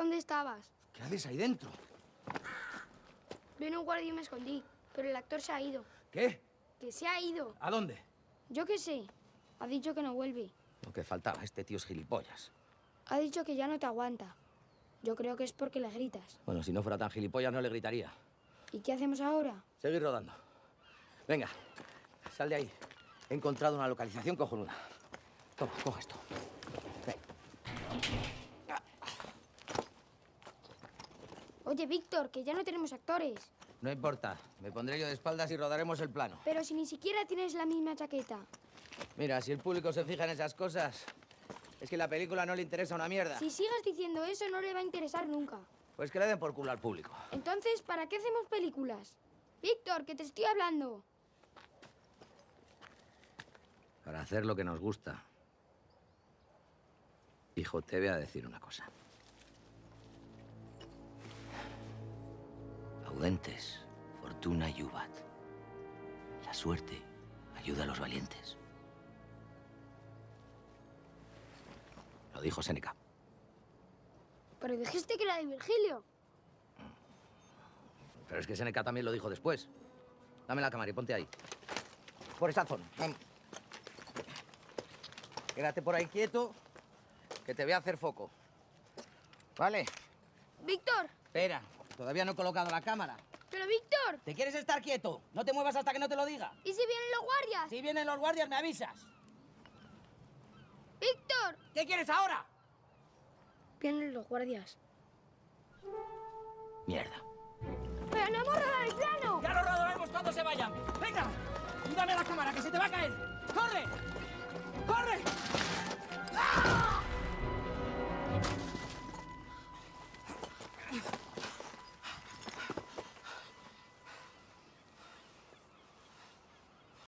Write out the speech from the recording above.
¿Dónde estabas? ¿Qué haces ahí dentro? Vino un guardia y me escondí, pero el actor se ha ido. ¿Qué? ¡Que se ha ido! ¿A dónde? Yo qué sé. Ha dicho que no vuelve. Lo que faltaba, este tío es gilipollas. Ha dicho que ya no te aguanta. Yo creo que es porque le gritas. Bueno, si no fuera tan gilipollas no le gritaría. ¿Y qué hacemos ahora? Seguir rodando. Venga, sal de ahí. He encontrado una localización cojonuda. Toma, coge esto. Ven. Oye, Víctor, que ya no tenemos actores. No importa, me pondré yo de espaldas y rodaremos el plano. Pero si ni siquiera tienes la misma chaqueta. Mira, si el público se fija en esas cosas, es que la película no le interesa una mierda. Si sigas diciendo eso, no le va a interesar nunca. Pues que le den por culo al público. Entonces, ¿para qué hacemos películas? Víctor, que te estoy hablando. Para hacer lo que nos gusta. Hijo, te voy a decir una cosa. Audentes, fortuna iubat. La suerte ayuda a los valientes. Lo dijo Séneca. Pero dijiste que era de Virgilio. Pero es que Séneca también lo dijo después. Dame la cámara y ponte ahí. Por esa zona. Vamos. Quédate por ahí quieto, que te voy a hacer foco. ¿Vale? Víctor, Espera, todavía no he colocado la cámara. pero Víctor. ¿Te quieres estar quieto? No te muevas hasta que no te lo diga. ¿Y si vienen los guardias? Si vienen los guardias, me avisas. Víctor. ¿Qué quieres ahora? Vienen los guardias. Mierda. ¡Pero no hemos rodado el plano! Ya lo rodaremos cuando se vayan. ¡Venga! Y dame la cámara, que se te va a caer. ¡Corre! ¡Corre! ¡Ah!